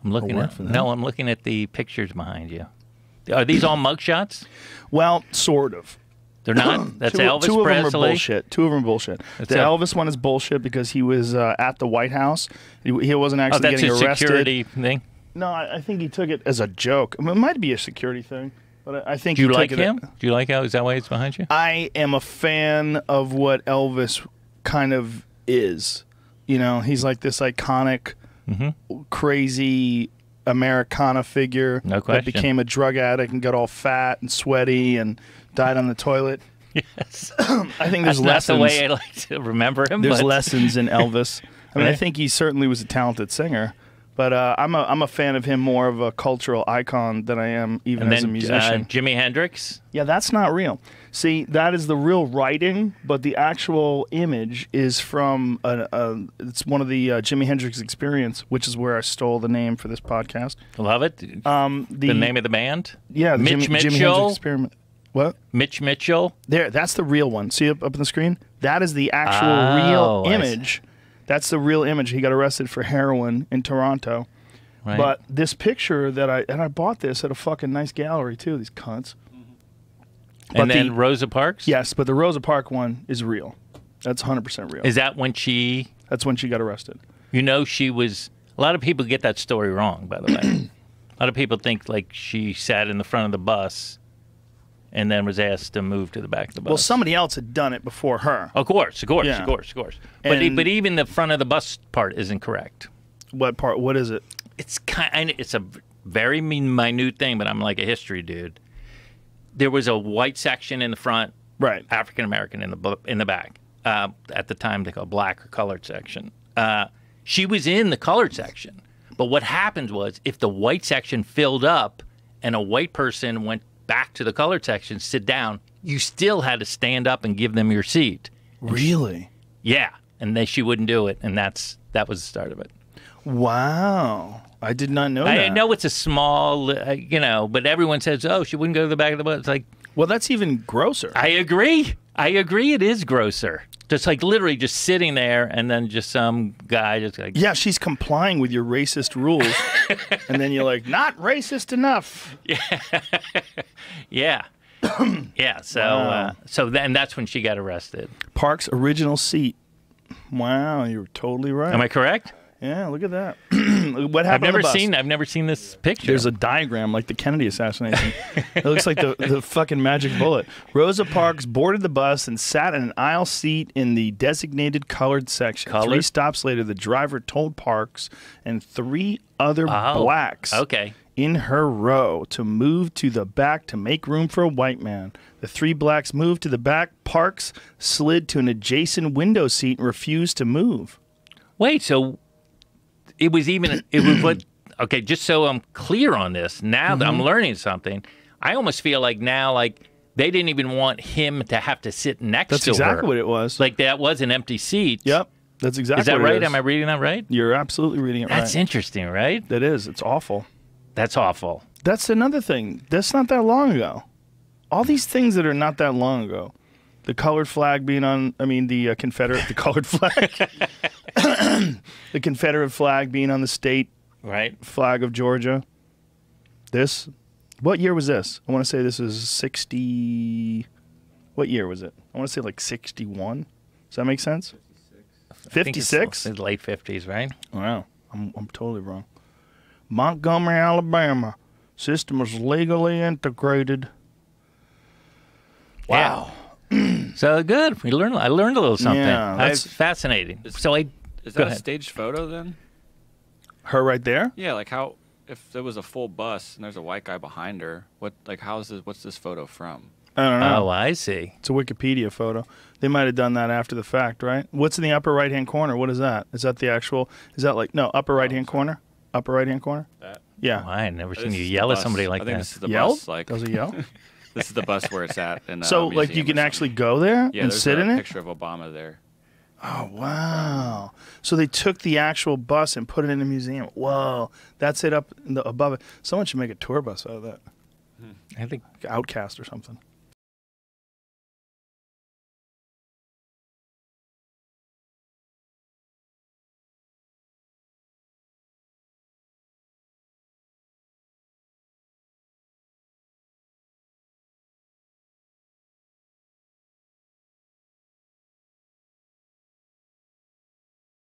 I'm looking work at for them? no, I'm looking at the pictures behind you. Are these all mugshots? Well, sort of. They're not. That's Elvis two of Presley. them are bullshit. Two of them are bullshit. The Elvis one is bullshit because he was at the White House. He wasn't actually getting arrested. That's a security thing? No, I think he took it as a joke. I mean, it might be a security thing, but I think Do you he like took him? it. Do you like how is that why it's behind you? I am a fan of what Elvis kind of is. You know, he's like this iconic, crazy Americana figure No question. that became a drug addict and got all fat and sweaty and died on the toilet. Yes. I think there's That's lessons. not the way I like to remember him. There's but lessons in Elvis. I mean, I Right. think he certainly was a talented singer, but I'm a fan of him more of a cultural icon than I am even And as a then musician. Jimi Hendrix. Yeah, that's not real. See, that is the real writing, but the actual image is from it's one of the Jimi Hendrix Experience, which is where I stole the name for this podcast. Love it. The name of the band? Yeah, the Mitch Jimi Hendrix Mitchell. Experiment. What? Mitch Mitchell. There, that's the real one. See up on the screen? That is the actual Oh, real I image. That's the real image. He got arrested for heroin in Toronto. Right. But this picture that I bought this at a fucking nice gallery too, these cunts. And then Rosa Parks? Yes, but the Rosa Parks one is real. That's 100% real. Is that when she... That's when she got arrested. You know, she was... A lot of people get that story wrong, by the way. A lot of people think, like, she sat in the front of the bus and then was asked to move to the back of the bus. Well, somebody else had done it before her. Of course. Yeah. Of course. And- But even the front of the bus part isn't correct. What part? What is it? It's it's a very minute thing, but I'm like a history dude. There was a white section in the front, Right. African American in the back. At the time, they called black or colored section. She was in the colored section, but what happened was if the white section filled up and a white person went back to the colored section, sit down, you still had to stand up and give them your seat. Really? Yeah, and she wouldn't do it, and that was the start of it. Wow. I did not know that. I know it's a small, but everyone says, "Oh, she wouldn't go to the back of the bus." It's like, Well, that's even grosser. I agree. It is grosser. Just like literally just sitting there, and then just some guy just like, Yeah, she's complying with your racist rules. And then you're like, not racist enough. yeah, yeah. So, Wow. so then that's when she got arrested. Park's original seat. Wow, you're totally right. Am I correct? Yeah, look at that. What happened on the bus? I've never seen this picture. There's a diagram like the Kennedy assassination. It looks like the fucking magic bullet. Rosa Parks boarded the bus and sat in an aisle seat in the designated colored section. Colored? 3 stops later, the driver told Parks and 3 other blacks in her row to move to the back to make room for a white man. The 3 blacks moved to the back. Parks slid to an adjacent window seat and refused to move. Wait, so it was what? Okay, just so I'm clear on this, now that I'm learning something, I almost feel like now, like they didn't even want him to have to sit next That's to her. That's exactly what it was. Like that was an empty seat. Yep, that's exactly. Is that what it right? is. Am I reading that right? You're absolutely reading it right. That's interesting, right? That is. It's awful. That's awful. That's another thing. That's not that long ago. All these things that are not that long ago. The colored flag being on, the Confederate, the colored flag. The Confederate flag being on the state flag of Georgia. What year was this? I want to say this is 60. What year was it? I want to say like 61. Does that make sense? 56? It's late 50s, right? Wow. I'm totally wrong. Montgomery, Alabama. System was legally integrated. Wow. So good. I learned a little something. Yeah, That's fascinating. Is that a staged photo then? Her right there? Yeah, like how if there was a full bus and there's a white guy behind her, what's this photo from? I don't know. Oh, I see. It's a Wikipedia photo. They might have done that after the fact, right? What's in the upper right-hand corner? What is that? Is that the actual? Is that like upper right-hand corner? Upper right-hand corner? That. Yeah. Oh, I had never seen This you is yell the at bus. somebody like I think that. this is the Yell? bus. Like That was a yell? this is the bus where it's at. In, So, like, you can actually go there yeah, and there's sit a in it? picture of Obama there. Oh, wow. So they took the actual bus and put it in a museum. Whoa. That's it up above it. Someone should make a tour bus out of that. I think Outcast or something.